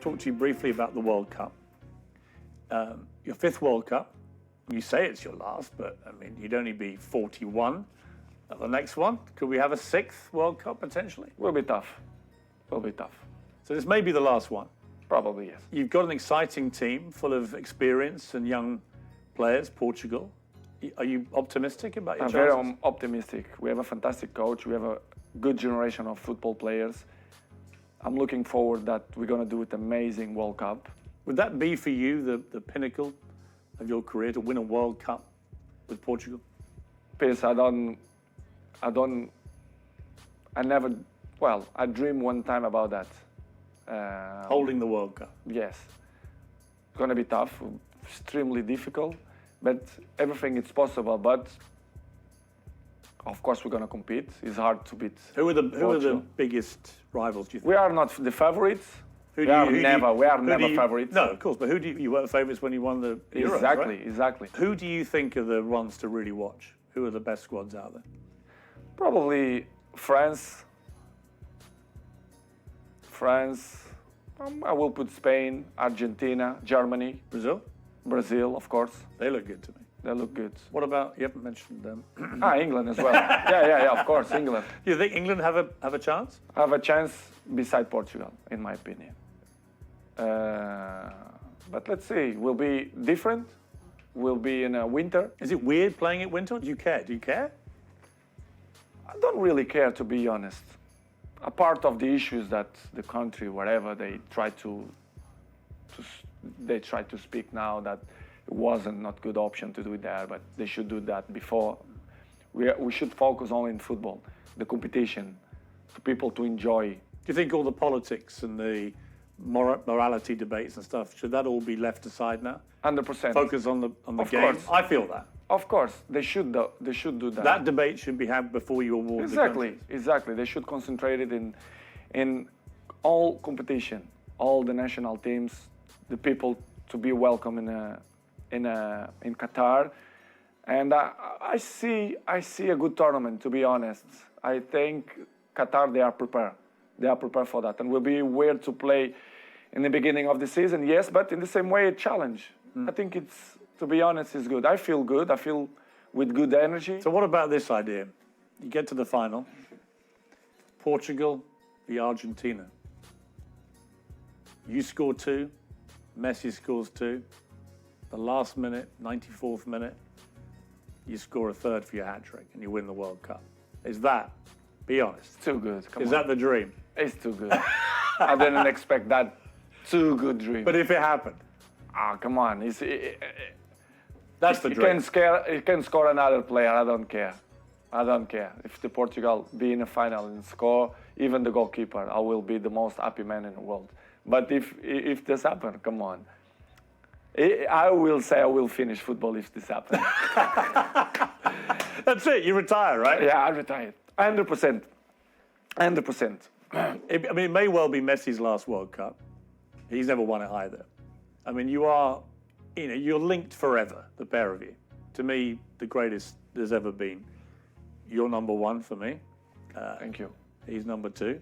talk to you briefly about the World Cup. Your fifth World Cup. You say it's your last, but I mean, you'd only be 41 at the next one. Could we have a sixth World Cup potentially? Will be tough. Will be tough. So this may be the last one. Probably, yes. You've got an exciting team full of experience and young players, Portugal. Are you optimistic about your chances? I'm very optimistic. We have a fantastic coach. We have a good generation of football players. I'm looking forward that we're going to do an amazing World Cup. Would that be for you the pinnacle of your career, to win a World Cup with Portugal? Beirs, I dreamed one time about that. Holding the World Cup? Yes. It's going to be tough, extremely difficult, but everything is possible. But of course, we're going to compete. It's hard to beat. Who are the biggest rivals, do you think? We are not the favorites. We are never favorites. No, of course, but you were favorites when you won the Euro, Exactly, right? exactly. Who do you think are the ones to really watch? Who are the best squads out there? Probably France. I will put Spain, Argentina, Germany. Brazil, of course. They look good to me. They look good. What about, you haven't mentioned them. England as well. yeah, of course, England. Do you think England have a chance? Have a chance beside Portugal, in my opinion. But let's see, will be different. Will be in a winter. Is it weird playing at winter? Do you care? Do you care? I don't really care, to be honest. A part of the issues that the country, wherever they try to speak now that it wasn't not good option to do it there, but they should do that before. We should focus only in football, the competition, for people to enjoy. Do you think all the politics and the morality debates and stuff, should that all be left aside now? 100%. Focus on the Of game. course. I feel that. Of course, they should do that. That debate should be had before you award the countries. Exactly. They should concentrate it in all competition, all the national teams, the people to be welcome in Qatar, and I see a good tournament. To be honest, I think Qatar, they are prepared. They are prepared for that, and will be weird to play in the beginning of the season. Yes, but in the same way, a challenge. I think it's, to be honest, it's good. I feel good. I feel with good energy. So what about this idea? You get to the final, Portugal v Argentina. You score 2, Messi scores 2. The last minute, 94th minute, you score a third for your hat-trick and you win the World Cup. Is that, be honest? Too good. Is that the dream? It's too good. I didn't expect that. Too good dream. But if it happened? Come on. That's the dream. He can score another player. I don't care. If the Portugal be in a final and score, even the goalkeeper, I will be the most happy man in the world. But if this happens, come on. I will say I will finish football if this happens. That's it. You retire, right? Yeah, I retired. 100%. 100%. It may well be Messi's last World Cup. He's never won it either. I mean, you're linked forever, the pair of you. To me, the greatest there's ever been. You're number one for me. Thank you. He's number 2.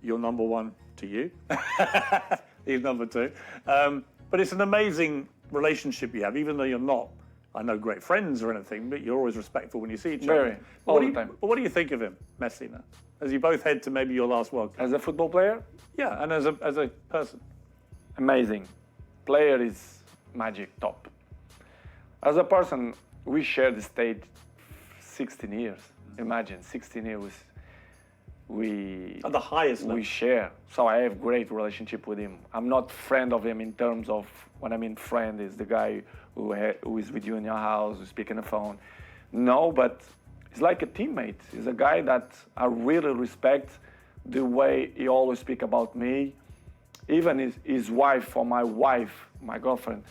You're number 1 to you. He's number 2. But it's an amazing relationship you have, even though you're not, I know, great friends or anything, but you're always respectful when you see each other. Very, all the time. But what do you think of him, Messi, now? As you both head to maybe your last World Cup? As a football player? Yeah, and as a person. Amazing. Player is magic, top. As a person, we share the stage 16 years. Imagine, 16 years at the highest level. We share. So I have great relationship with him. I'm not friend of him in terms of, when I mean friend is the guy who is with you in your house, who speak on the phone. No, but he's like a teammate. He's a guy that I really respect the way he always speak about me. Even his wife, or my wife, my girlfriend,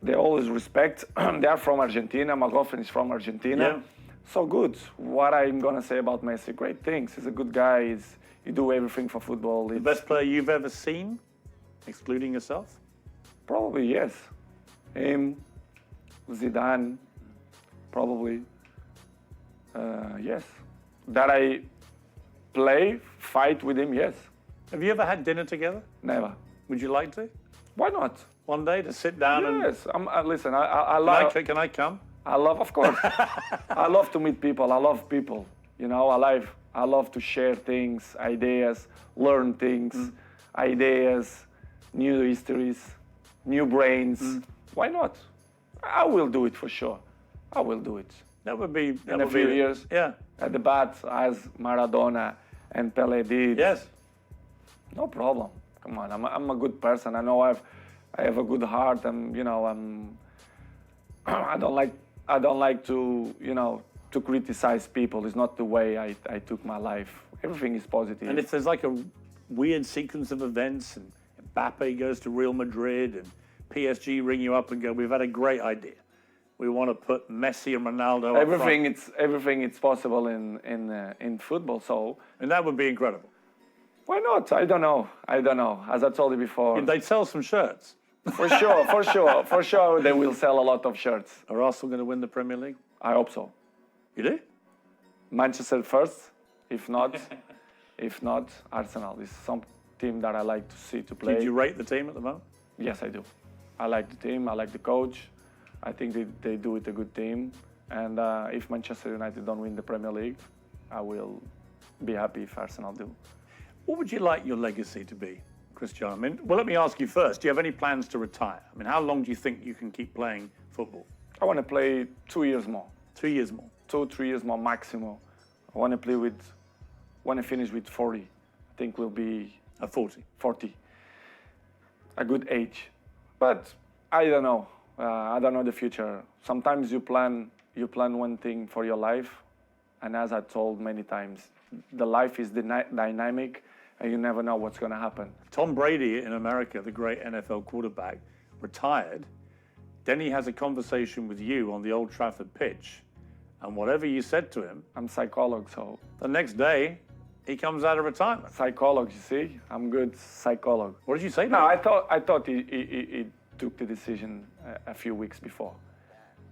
they always respect. They are from Argentina. My girlfriend is from Argentina. Yeah. So good. What I'm gonna say about Messi? Great things. He's a good guy. He do everything for football. The best player you've ever seen, excluding yourself? Probably yes. Him, Zidane, probably. Yes. That I play, fight with him. Yes. Have you ever had dinner together? Never. Would you like to? Why not? One day to sit down and... Yes. Listen, I love. Can I come? I love, of course. I love to meet people. I love people. You know, I love to share things, ideas, learn things, ideas, new histories, new brains. Why not? I will do it for sure. I will do it. That would be... In a few years. Yeah. At the bat, as Maradona and Pele did. Yes. No problem. Come on, I'm a good person. I know I have a good heart, and you know I don't like to to criticize people. It's not the way I took my life. Everything is positive. And if there's like a weird sequence of events and Mbappe goes to Real Madrid and PSG ring you up and go, we've had a great idea. We want to put Messi and Ronaldo up front. Everything it's possible in football. So And that would be incredible. why not? I don't know. As I told you before, They'd sell some shirts. for sure, they will sell a lot of shirts. Are Arsenal going to win the Premier League? I hope so. You do? Manchester first, if not, Arsenal is some team that I like to see to play. Did you rate the team at the moment? Yes, I do. I like the team. I like the coach. I think they do it a good team. And if Manchester United don't win the Premier League, I will be happy if Arsenal do. What would you like your legacy to be, Cristiano? I mean, well, let me ask you first. Do you have any plans to retire? I mean, how long do you think you can keep playing football? I want to play 2 years more. 2 years more. 2-3 years more maximum. I want to play when I finish with 40. I think we'll be 40. 40. A good age. But I don't know. I don't know the future. Sometimes you plan one thing for your life, and as I told many times, the life is dynamic, and you never know what's going to happen. Tom Brady in America, the great NFL quarterback, retired. Then he has a conversation with you on the Old Trafford pitch, and whatever you said to him, I'm psychologist, so the next day he comes out of retirement. psychologist, you see, I'm good psychologist. What did you say to No, him? I thought he took the decision a few weeks before,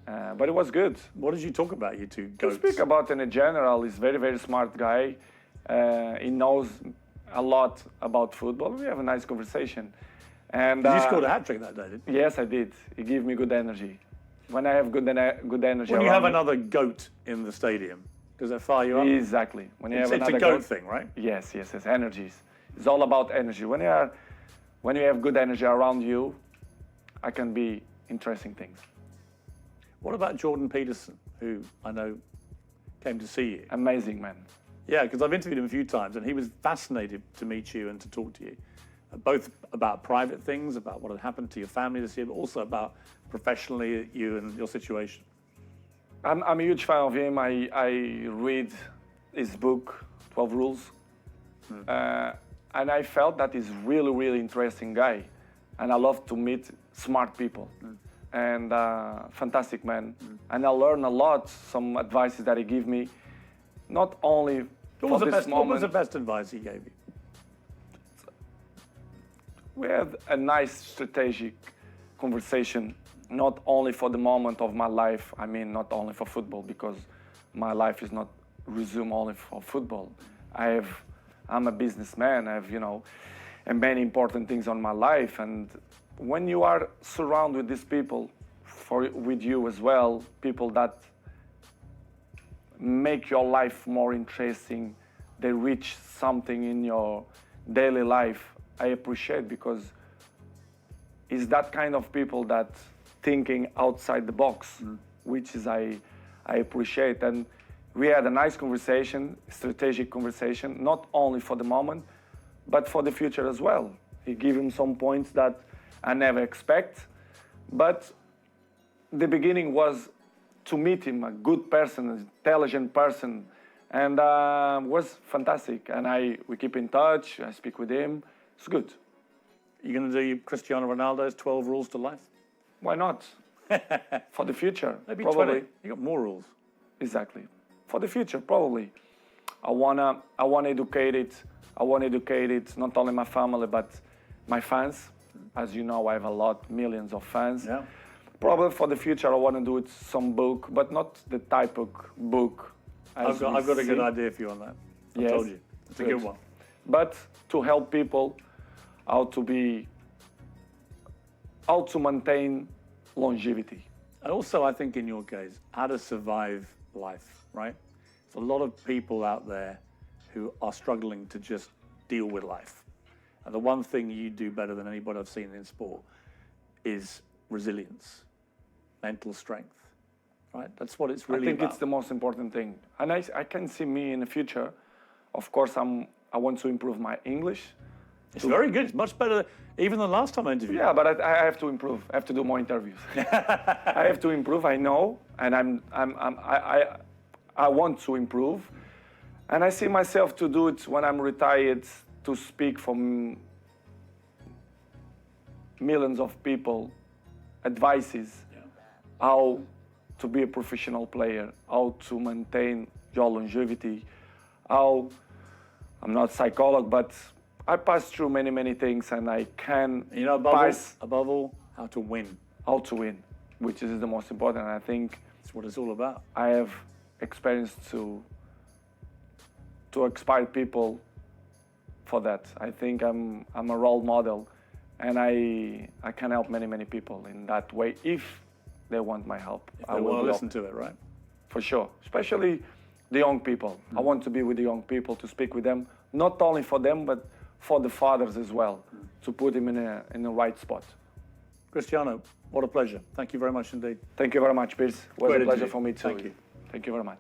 but it was good. What did you talk about, you two To goats? speak about in general, he's very, very smart guy. He knows a lot about football. We have a nice conversation. And You scored a hat trick that day, didn't you? yes, I did. He gave me good energy. When I have good energy, When you have around me- another goat in the stadium, does that fire you up? exactly. When you It's have a another goat thing, right? Yes, energies. It's all about energy. When you have good energy around you, I can be interesting things. What about Jordan Peterson, who I know came to see you? Amazing man. Yeah, because I've interviewed him a few times, and he was fascinated to meet you and to talk to you, both about private things, about what had happened to your family this year, but also about professionally you and your situation. I'm a huge fan of him. I read his book, 12 Rules, and I felt that he's really, really interesting guy, and I love to meet smart people. And fantastic man. And I learn a lot, some advices that he give me, not only for this What was moment. the best advice he gave you? We had a nice strategic conversation, not only for the moment of my life, I mean, not only for football, because my life is not resumed only for football. I'm a businessman, I have, and many important things on my life. And when you are surrounded with these people, with you as well, people that make your life more interesting, they reach something in your daily life, I appreciate, because it's that kind of people that thinking outside the box, which is I appreciate. And we had a nice conversation, strategic conversation, not only for the moment, but for the future as well. He gave him some points that I never expect, but the beginning was to meet him, a good person, an intelligent person, and was fantastic. And we keep in touch, I speak with him, it's good. You're going to do Cristiano Ronaldo's 12 rules to life? Why not? For the future, Maybe probably. 20. You got more rules. Exactly. For the future, probably. I wanna educate it. I want to educate it, not only my family, but my fans. As you know, I have millions of fans. Yeah. Probably for the future, I want to do it some book, but not the type of book. I've got a good idea for you on that. I Yes. told you. It's a good one. But to help people how to be how to maintain longevity. And also, I think in your case, how to survive life, right? There's a lot of people out there who are struggling to just deal with life. And the one thing you do better than anybody I've seen in sport is resilience, mental strength, right? That's what it's really I think about. it's the most important thing. And I can see me in the future. Of course, I want to improve my English. It's very good. It's much better even than last time I interviewed. Yeah, but I have to improve. I have to do more interviews. I have to improve. I know, and I want to improve, and I see myself to do it when I'm retired, to speak for millions of people, advices, how to be a professional player, how to maintain your longevity, how I'm not a psychologist, but I passed through many things, and I can above all, how to win. How to win, which is the most important. I think That's what it's all about. I have experience to inspire people for that. I think I'm a role model, and I can help many people in that way if they want my help. If they want to listen to it, right? For sure, especially the young people. I want to be with the young people, to speak with them, not only for them, but for the fathers as well, to put them in the right spot. Cristiano, what a pleasure. Thank you very much indeed. Thank you very much, Bيرس. It was Great a pleasure interview. for me too. Thank you. Thank you very much.